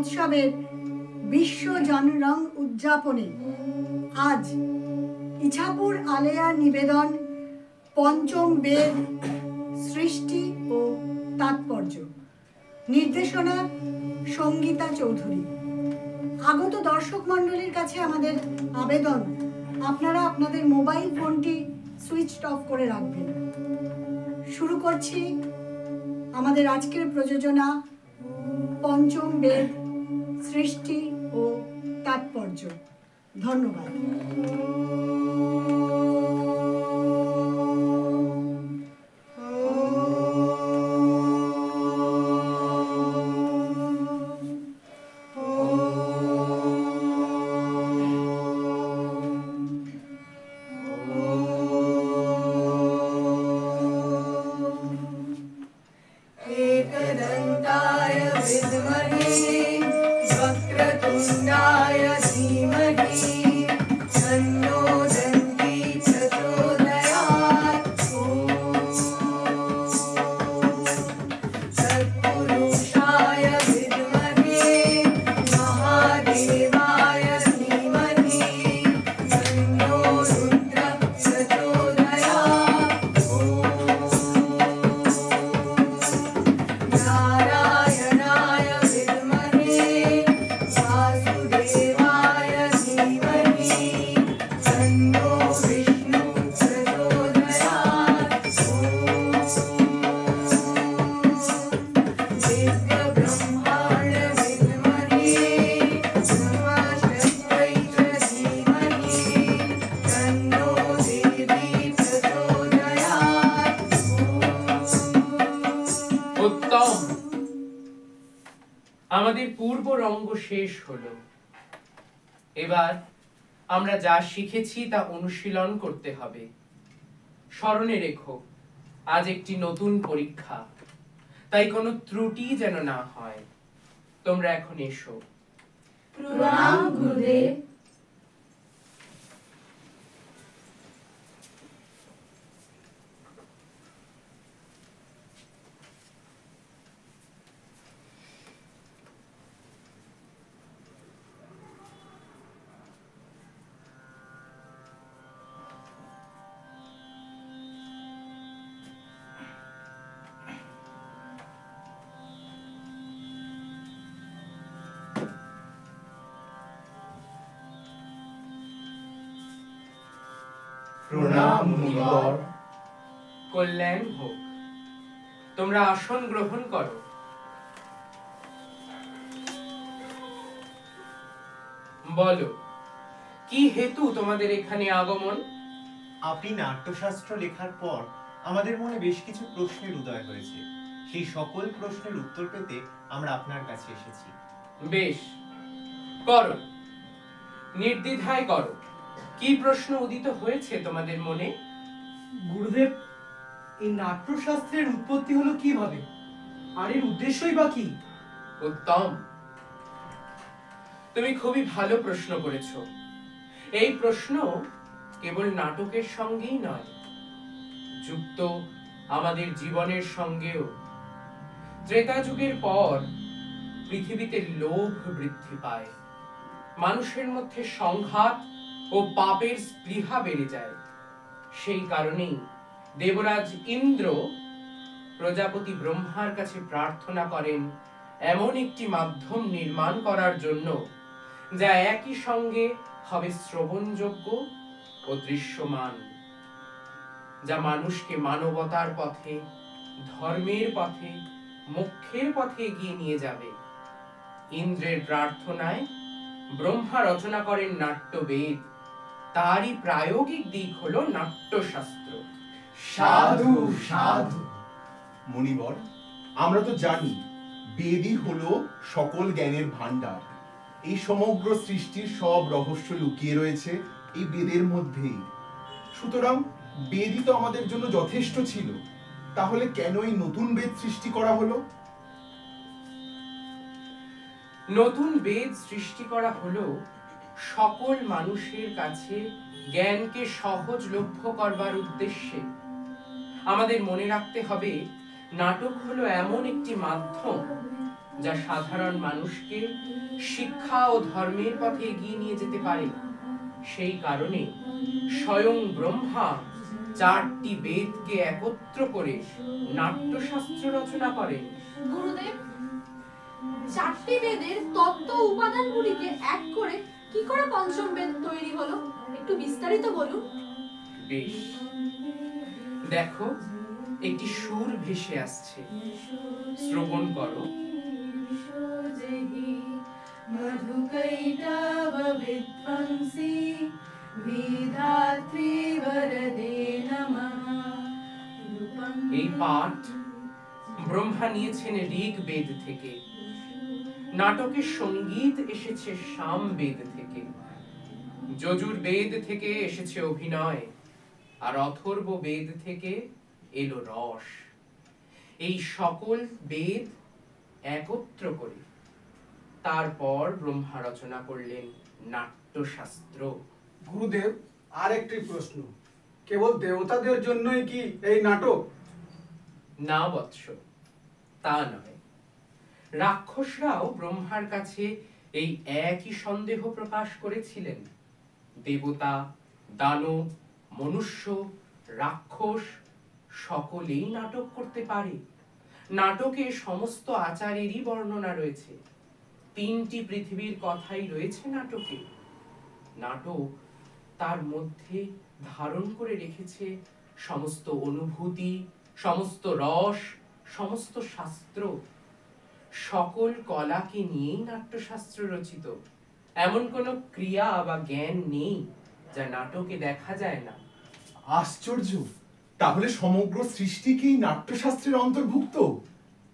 মহোৎসবের বিশ্ব জনরং উদযাপনে আজ ইছাপুর আলেয়ার নিবেদন পঞ্চম বেদ সৃষ্টি ও তাৎপর্য। নির্দেশনা সঙ্গীতা চৌধুরী। আগত দর্শক মণ্ডলীর কাছে আমাদের আবেদন, আপনারা আপনাদের মোবাইল ফোনটি সুইচ অফ করে রাখবেন। শুরু করছি আমাদের আজকের প্রযোজনা পঞ্চম বেদ সৃষ্টি ও তাৎপর্য। ধন্যবাদ। আমাদের পূর্ব রঙ্গ শেষ হলো। এবার আমরা যা শিখেছি তা অনুশীলন করতে হবে। স্মরণে রেখো, আজ একটি নতুন পরীক্ষা, তাই কোনো ত্রুটি যেন না হয়। তোমরা এখন এসো। প্রণাম গুরুদেব। প্রণাম মুনিবর। কল্যাণ হোক। তোমরা আসন গ্রহণ করো। বলো, কি হেতু তোমাদের এখানে আগমন? আপনি নাট্যশাস্ত্র লেখার পর আমাদের মনে বেশ কিছু প্রশ্নের উদয় হয়েছে। সেই সকল প্রশ্নের উত্তর পেতে আমরা আপনার কাছে এসেছি। বেশ, করো, নির্দ্বিধায় করো। কি প্রশ্ন উদিত হয়েছে তোমাদের মনে? গুরুদেব, এই নাট্যশাস্ত্রের উৎপত্তি হলো কিভাবে, আর এর উদ্দেশ্যই বা কি? উত্তম, তুমি খুবই ভালো প্রশ্ন করেছো। এই প্রশ্ন কেবল নাটকের সঙ্গেই নয়, যুক্ত আমাদের জীবনের সঙ্গেও। ত্রেতা যুগের পর পৃথিবীতে লোভ বৃদ্ধি পায়, মানুষের মধ্যে সংঘাত ও পাপের স্পৃহা বেড়ে যায়। সেই কারণেই দেবরাজ ইন্দ্র প্রজাপতি ব্রহ্মার কাছে প্রার্থনা করেন এমন একটি মাধ্যম নির্মাণ করার জন্য, যা একই সঙ্গে হবে শ্রবণযোগ্য ও দৃশ্যমান, যা মানুষকে মানবতার পথে, ধর্মের পথে, মোক্ষের পথে এগিয়ে নিয়ে যাবে। ইন্দ্রের প্রার্থনায় ব্রহ্মা রচনা করেন নাট্যবেদ। তারই প্রায়োগিক দিক হলো নাট্যশাস্ত্র। সাধু সাধু। মুনিবর, আমরা তো জানি বেদই হলো সকল জ্ঞানের ভান্ডার। এই সমগ্র সৃষ্টির সব রহস্য লুকিয়ে রয়েছে এই বেদের মধ্যেই। সুতরাং বেদই তো আমাদের জন্য যথেষ্ট ছিল। তাহলে কেন এই নতুন বেদ সৃষ্টি করা হলো? নতুন বেদ সৃষ্টি করা হলো সকল মানুষের কাছে জ্ঞানকে সহজলভ্য করবার উদ্দেশ্যে। আমাদের মনে রাখতে হবে, নাটক হলো এমন একটি মাধ্যম যা সাধারণ মানুষকে শিক্ষা ও ধর্মের পথে এগিয়ে নিয়ে যেতে পারে। সেই কারণে স্বয়ং ব্রহ্মা 4টি বেদকে একত্র করে নাট্যশাস্ত্র রচনা করেন। গুরুদেব, 4টি বেদের তত্ত্ব উপাদানগুলিকে এক করে কি করে পঞ্চম বেদ তৈরি হলো, একটু বিস্তারিত বলুন। বেশ, দেখো, একটি সুর ভেসে আসছে, শ্রবণ করো। মধুকৈটব বিধ্বংসী বিধাত্রী বরদে নমঃ। এই পাঠ ব্রহ্মা নিয়েছেন ঋগ বেদ থেকে, নাটকের সঙ্গীত এসেছে সাম বেদ থেকে, যজুর বেদ থেকে এসেছে অভিনয়, আর অথর্ব বেদ থেকে এলো রস। এই সকল বেদ একত্র করে তারপর ব্রহ্মা রচনা করলেন নাট্যশাস্ত্র। গুরুদেব, আর একটি প্রশ্ন, কেবল দেবতাদের জন্যই কি এই নাটক? না বৎস, তা নয়। রাক্ষসরাও ব্রহ্মার কাছে এই একই সন্দেহ প্রকাশ করেছিলেন। দেবতা, দানব, মনুষ্য, রাক্ষস সকলেই নাটক করতে পারে। নাটকে সমস্ত আচারেরই বর্ণনা রয়েছে। 3টি পৃথিবীর কথাই রয়েছে নাটকে। নাটক তার মধ্যে ধারণ করে রেখেছে সমস্ত অনুভূতি, সমস্ত রস, সমস্ত শাস্ত্র। সকল কলাকে নিয়েই নাট্যশাস্ত্র রচিত। এমন কোনো ক্রিয়া বা জ্ঞান নেই যা নাটকে দেখা যায় না। আশ্চর্য! তাহলে সমগ্র সৃষ্টি কি নাট্যশাস্ত্রের অন্তর্ভুক্ত?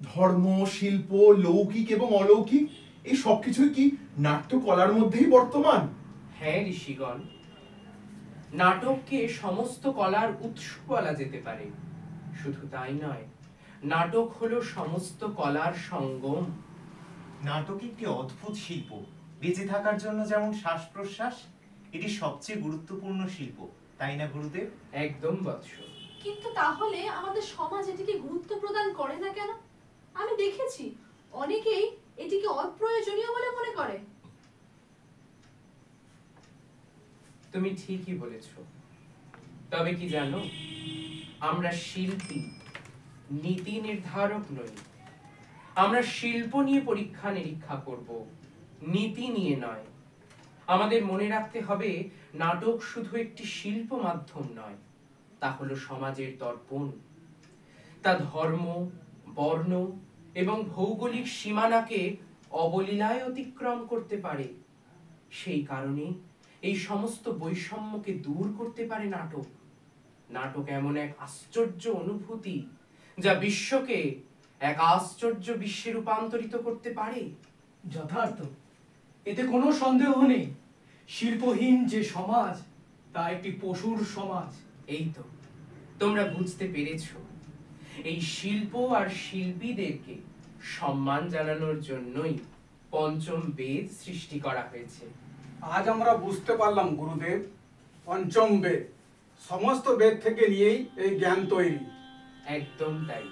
ধর্ম, শিল্প, লৌকিক এবং অলৌকিক এই সবকিছুই কি নাট্যকলার মধ্যেই বর্তমান? হ্যাঁ ঋষিগণ, নাটককে সমস্ত কলার উৎস বলা যেতে পারে। শুধু তাই নয়, নাটক হলো সমস্ত কলার সঙ্গম। নাটক একটি অদ্ভুত শিল্প। বেঁচে থাকার জন্য যেমন শ্বাস প্রশ্বাস, এটি সবচেয়ে গুরুত্বপূর্ণ শিল্প, তাই না গুরুদেব? একদম বৎস। কিন্তু তাহলে আমাদের সমাজ এটিকে গুরুত্ব প্রদান করে না কেন? আমি দেখেছি অনেকেই এটিকে অপ্রয়োজনীয় বলে মনে করে। তুমি ঠিকই বলেছ। তবে কি জানো, আমরা শিল্পী, নীতি নির্ধারক নই। আমরা শিল্প নিয়ে পরীক্ষা নিরীক্ষা করব, নীতি নিয়ে নয়। আমাদের মনে রাখতে হবে, নাটক শুধু একটি শিল্প মাধ্যম নয়, তা হলো সমাজের দর্পণ। তা ধর্ম, বর্ণ এবং ভৌগোলিক সীমানাকে অবলীলায় অতিক্রম করতে পারে। সেই কারণে এই সমস্ত বৈষম্যকে দূর করতে পারে নাটক। নাটক এমন এক আশ্চর্য অনুভূতি যা বিশ্বকে এক আশ্চর্য বিশ্বে রূপান্তরিত করতে পারে। যথার্থ, এতে কোনো সন্দেহ নেই। শিল্পহীন যে সমাজ, তা একটি পশুর সমাজ। এই তো তোমরা বুঝতে পেরেছো। এই শিল্প আর শিল্পীদেরকে সম্মান জানানোর জন্যই পঞ্চম বেদ সৃষ্টি করা হয়েছে। আজ আমরা বুঝতে পারলাম গুরুদেব, পঞ্চম বেদ সমস্ত বেদ থেকে নিয়েই এই জ্ঞান তৈরি। একদম তাই।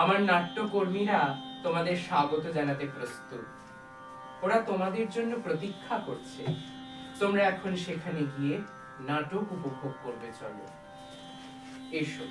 আমার নাট্যকর্মীরা তোমাদের স্বাগত জানাতে প্রস্তুত। ওরা তোমাদের জন্য প্রতীক্ষা করছে। তোমরা এখন সেখানে গিয়ে নাটক উপভোগ করবে। চলো, এসো।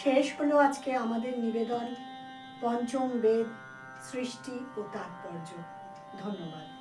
শেষ হলো আজকে আমাদের নিবেদন পঞ্চম বেদ সৃষ্টি ও তাৎপর্য। ধন্যবাদ।